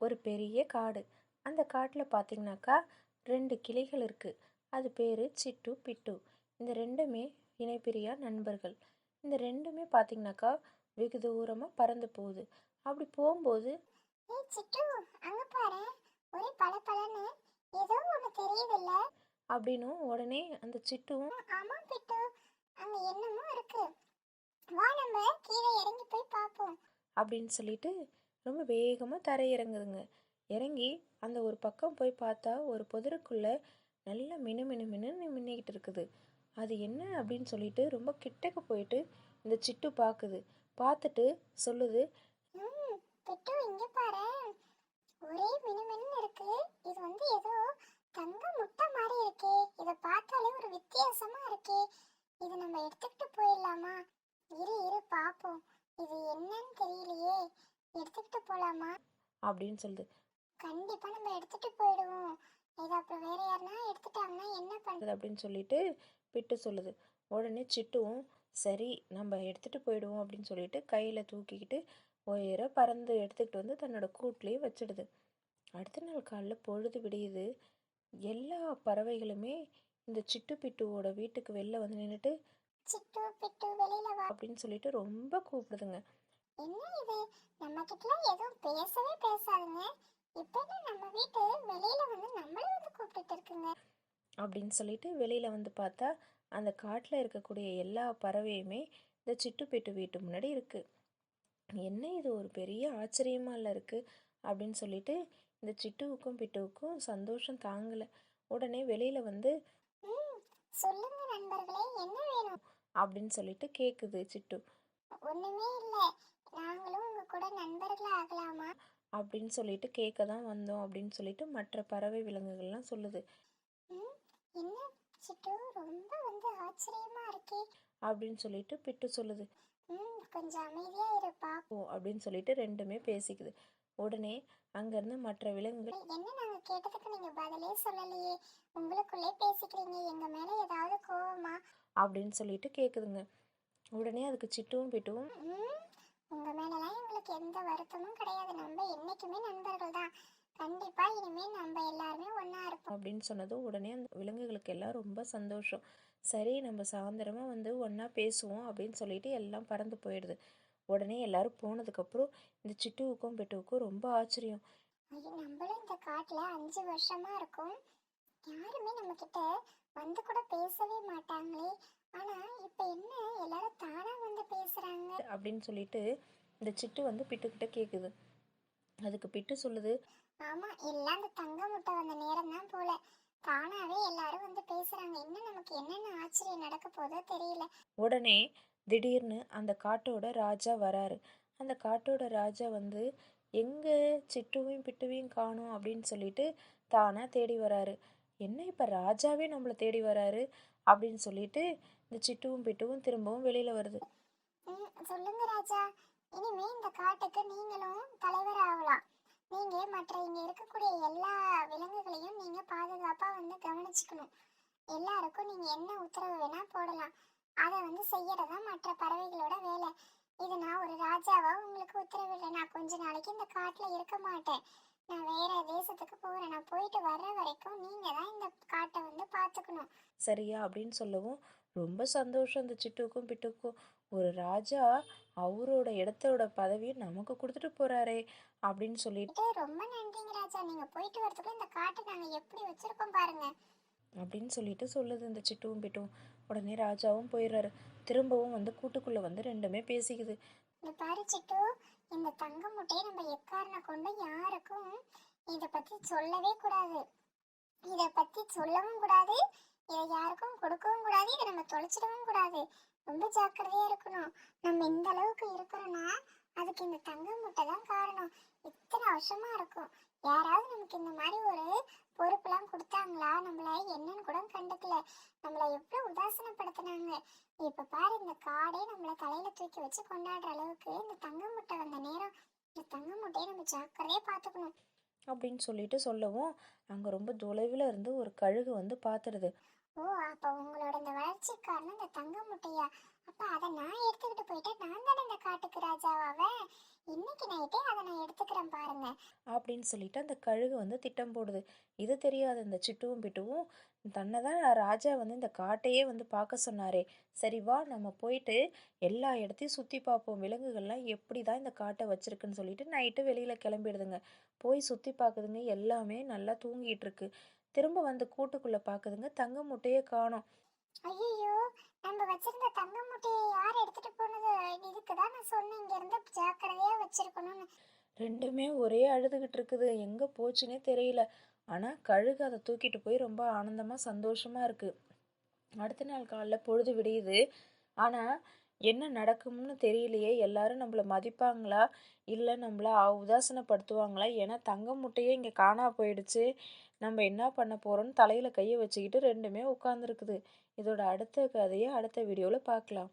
ஒரு பெரிய காடு. அந்த காட்டில் பார்த்தீங்கன்னாக்கா 2 கிளிகள் இருக்குது. அது பேர் சிட்டு பிட்டு. இந்த ரெண்டுமே இணைப்பிரியா நண்பர்கள். இந்த ரெண்டுமே பார்த்தீங்கன்னாக்கா வெகு தூரமாக பறந்து போகுது. அப்படி போகும்போது ஏய் சிட்டு, அங்க பாரு, ஒரே பளபளன்னு ஏதோ ஒண்ணு தெரியுதுல்ல. அப்படின்னும் உடனே அந்த சிட்டுவும் ஆமா பிட்டு, அங்க என்னமோ இருக்கு. வா நம்ம கீழே இறங்கி போய் பார்ப்போம். அப்படின்னு சொல்லிட்டு ரொம்ப வேகமாக தரையிறங்குதுங்க. இறங்கி அந்த ஒரு பக்கம் போய் பார்த்தா ஒரு புதருக்குள்ள நல்லா மினு மினு மினுன்னு மின்னிக்கிட்டு இருக்குது. அது என்ன அப்படின்னு சொல்லிட்டு ரொம்ப கிட்டக்க போயிட்டு இந்த சிட்டு பார்க்குது. பார்த்துட்டு சொல்லுது, ம் பிட்டு, இங்க பாரு, ஒரே மினுமினுன்னு இருக்கு. இது வந்து ஏதோ தங்க முட்டை மாதிரி இருக்கே. இத பார்த்தாலே ஒரு வித்தியாசமா இருக்கே. இது நம்ம எடுத்துக்கிட்டு போயிடலாமா? இரு இரு பாப்போம். இது என்னன்னு தெரியலையே. எடுத்துக்கிட்டு போலாமா? அப்படின்னு சொல்லுது. கண்டிப்பா நம்ம எடுத்துட்டு போயிடுவோம். இது அப்புறம் வேற யாருன்னா எடுத்துட்டாங்கன்னா என்ன பண்றது அப்படின்னு சொல்லிட்டு பிட்டு சொல்லுது. உடனே சிட்டுவும் சரி நம்ம எடுத்துட்டு போயிடுவோம் அப்படின்னு சொல்லிட்டு கையில் தூக்கிக்கிட்டு உயர பறந்து எடுத்துக்கிட்டு வந்து தன்னோட கூட்லேயே வச்சிடுது. அடுத்த நாள் காலைல பொழுது விடியுது. எல்லா பறவைகளுமே இந்த சிட்டு பிட்டுவோட வீட்டுக்கு வெளில வந்து நின்றுட்டு சிட்டு பிட்டு வெளியில வா அப்படின்னு சொல்லிட்டு ரொம்ப கூப்பிடுதுங்க. என்ன இது, நம்ம கிட்ட எதுவும் பேசவே பேசாதுங்க. இப்ப என்ன நம்ம வீட்டு வெளியில வந்து நம்மள வந்து கூப்பிட்டுட்டு இருக்குங்க. அப்படின்னு சொல்லிட்டு வெளியில் வந்து பார்த்தா அந்த காட்டில் இருக்கக்கூடிய எல்லா பறவையுமே இந்த சிட்டு பிட்டு வீட்டு முன்னாடி இருக்குது. என்ன இது ஒரு பெரிய ஆச்சரியமா இல்லை இருக்குது அப்படின்னு சொல்லிட்டு இந்த சிட்டுவுக்கும் பிட்டுவுக்கும் சந்தோஷம் தாங்கலை. உடனே வெளியில் வந்து சொல்லுங்க நண்பர்களே, என்ன வேணும்? அப்படின்னு சொல்லிட்டு கேட்குது சிட்டு. ஒண்ணுமே இல்ல, நாங்களும் உங்க கூட நண்பர்களா ஆகலாமா? அப்படின்னு சொல்லிட்டு கேட்க தான் வந்தோம் அப்படின்னு சொல்லிட்டு மற்ற பறவை விலங்குகள்லாம் சொல்லுது. ம், என்ன சிட்டு, ரொம்ப வந்து ஆச்சரியமா இருக்கே. அப்படின்னு சொல்லிட்டு பிட்டு சொல்லுது. கொஞ்சம் அமைதியா இருப்பா. ஓ அப்படின்னு சொல்லிட்டு ரெண்டுமே பேசிக்குது. உடனே அங்கேருந்து மற்ற விலங்குகள் என்ன நாங்க கேட்டதுக்கு நீங்க பதிலே சொல்லலையே. உங்களுக்குள்ளே பேசிக்கிறீங்க, எங்க மேல ஏதாவது கோவமா? அப்படின்னு சொல்லிட்டு கேட்குதுங்க. உடனே அதுக்கு சிட்டுவும் பிட்டுவும் ம், உங்க மேலலாம் எங்களுக்கு எந்த வருத்தமும் கிடையாது. நம்ம என்னைக்குமே நண்பர்கள் தான். கண்டிப்பா இனிமே நம்ம எல்லாருமே ஒண்ணா இருப்போம். அப்படின்னு சொன்னதும் உடனே அந்த விலங்குகளுக்கு எல்லாம் ரொம்ப சந்தோஷம். சரி நம்ம சாயந்தரமாக வந்து ஒன்றா பேசுவோம் அப்படின்னு சொல்லிட்டு எல்லாம் பறந்து போயிடுது. உடனே எல்லாரும் போனதுக்கப்புறம் இந்த சிட்டுவுக்கும் பிட்டுவுக்கும் ரொம்ப ஆச்சரியம். ஐயோ, நம்மளும் இந்த காட்டுல 5 வருஷமா இருக்கோம். யாருமே நம்ம கிட்ட வந்து கூட பேசவே மாட்டாங்களே. ஆனா இப்ப என்ன, எல்லாரும் தானா வந்து பேசுறாங்க. அப்படின்னு சொல்லிட்டு இந்த சிட்டு வந்து பிட்டுக்கிட்ட கேட்குது. அதுக்கு பிட்டு சொல்லுது, ஆமா, எல்லாம் அந்த தங்க முட்டை வந்த நேரம் தான் போல. தானாவே எல்லாரும் வந்து பேசுறாங்க. இன்னும் நமக்கு என்னென்ன ஆச்சரியம் நடக்க போதோ தெரியல. உடனே திடீர்னு அந்த காட்டோட ராஜா வராரு. அந்த காட்டோட ராஜா வந்து எங்கே சிட்டுவையும் பிட்டுவையும் காணோம் அப்படின்னு சொல்லிட்டு தானாக தேடி வராரு. என்ன இப்போ ராஜாவே நம்மளை தேடி வராரு அப்படின்னு சொல்லிட்டு இந்த சிட்டுவும் பிட்டுவும் திரும்பவும் வெளியில் வருது. சொல்லுங்க ராஜா, இனிமே இந்த காட்டுக்கு நீங்களும் தலைவர் ஆகலாம். நீங்க மற்ற இங்க இருக்கக்கூடிய எல்லா விலங்குகளையும் நீங்க பாதுகாப்பா வந்து கவனிச்சுக்கணும். எல்லாருக்கும் நீங்க என்ன உத்தரவு வேணா போடலாம். அதை வந்து செய்யறதா மற்ற பறவைகளோட வேலை. இது நான் ஒரு ராஜாவா உங்களுக்கு உத்தரவிடுறேன். நான் கொஞ்ச நாளைக்கு இந்த காட்டுல இருக்க மாட்டேன். நான் வேற தேசத்துக்கு போறேன். நான் போயிட்டு வர்ற வரைக்கும் நீங்க தான் இந்த காட்டை வந்து பாத்துக்கணும். சரியா அப்படின்னு சொல்லவும் ரொம்ப சந்தோஷம் அந்த சிட்டுக்கும் பிட்டுக்கும். ஒரு ராஜா அவரோட இடத்தோட பதவியை நமக்கு கொடுத்துட்டு போறாரே அப்படின்னு சொல்லிட்டு ரொம்ப நன்றிங்க ராஜா. நீங்க போயிட்டு வரதுக்குள்ள இந்த காட்டை நாங்க எப்படி வச்சிருக்கோம் பாருங்க. அப்படின்னு சொல்லிட்டு சொல்லுது இந்த சிட்டுவும் பிட்டும். உடனே ராஜாவும் போயிடுறாரு. திரும்பவும் வந்து கூட்டுக்குள்ள வந்து ரெண்டுமே பேசிக்குது. இந்த பாரு சிட்டு, இந்த தங்க முட்டையை நம்ம எக்காரணம் கொண்டு யாருக்கும் இத பத்தி சொல்லவே கூடாது. இத பத்தி சொல்லவும் கூடாது. இதை யாருக்கும் கொடுக்கவும் கூடாது. இதை நம்ம தொலைச்சிடவும் கூடாது. ரொம்ப ஜாக்கிரதையா இருக்கணும். நம்ம இந்த அளவுக்கு இருக்கிறோம்னா அதுக்கு இந்த தங்க முட்டை தான் காரணம். இத்தனை வருஷமா இருக்கும். யாராவது நமக்கு இந்த மாதிரி ஒரு பொறுப்புலாம் கொடுத்தாங்களா? நம்மள என்னன்னு கூட கண்டுக்கல. நம்மள எவ்வளவு உதாசனப்படுத்தினாங்க. இப்ப பாரு, இந்த காடே நம்மள தலையில தூக்கி வச்சு கொண்டாடுற அளவுக்கு இந்த தங்க முட்டை வந்த நேரம். இந்த தங்க முட்டையை நம்ம ஜாக்கிரதையா பாத்துக்கணும் அப்படின்னு சொல்லிட்டு சொல்லவும் அங்கே ரொம்ப தொலைவில் இருந்து ஒரு கழுகு வந்து பார்த்துடுது. ஓ, அப்ப உங்களோட இந்த வளர்ச்சி காரணம் இந்த தங்க முட்டையா? அப்ப அதை நான் எடுத்துக்கிட்டு போயிட்டா நான் தானே இந்த காட்டுக்கு ராஜாவாவேன். இன்னைக்கு நைட்டே அதை நான் எடுத்துக்கிறேன் பாருங்க. அப்படின்னு சொல்லிட்டு அந்த கழுகு வந்து திட்டம் போடுது. இது தெரியாத இந்த சிட்டுவும் பிட்டுவும் தன்னை தான் ராஜா வந்து இந்த காட்டையே வந்து பார்க்க சொன்னாரே, சரி வா நம்ம போயிட்டு எல்லா இடத்தையும் சுற்றி பார்ப்போம், விலங்குகள்லாம் எப்படி தான் இந்த காட்டை வச்சிருக்குன்னு சொல்லிட்டு நைட்டு வெளியில் கிளம்பிடுதுங்க. போய் சுற்றி பார்க்குதுங்க, எல்லாமே நல்லா தூங்கிட்டு இருக்கு. திரும்ப வந்து கூட்டுக்குள்ளே பார்க்குதுங்க, தங்க முட்டையே காணோம். ஐயோ, நம்ம வச்சிருந்த தங்க முட்டையை யார் எடுத்துட்டு போனது? இதுக்கு தான் நான் சொன்னேன் இங்க இருந்து ஜாக்கிரதையா வச்சிருக்கணும்னு. ரெண்டுமே ஒரே அழுதுகிட்டு இருக்குது, எங்கே போச்சுன்னே தெரியல. ஆனால் கழுகு அதை தூக்கிட்டு போய் ரொம்ப ஆனந்தமாக சந்தோஷமாக இருக்குது. அடுத்த நாள் காலைல பொழுது விடியுது. ஆனால் என்ன நடக்கும்னு தெரியலையே, எல்லாரும் நம்மளை மதிப்பாங்களா இல்லை நம்மள உதாசீனப்படுத்துவாங்களா? ஏன்னா தங்க முட்டையே இங்கே காணா போயிடுச்சு, நம்ம என்ன பண்ண போகிறோம்னு தலையில் கையை வச்சுக்கிட்டு ரெண்டுமே உட்காந்துருக்குது. இதோட அடுத்த கதையை அடுத்த வீடியோவில் பார்க்கலாம்.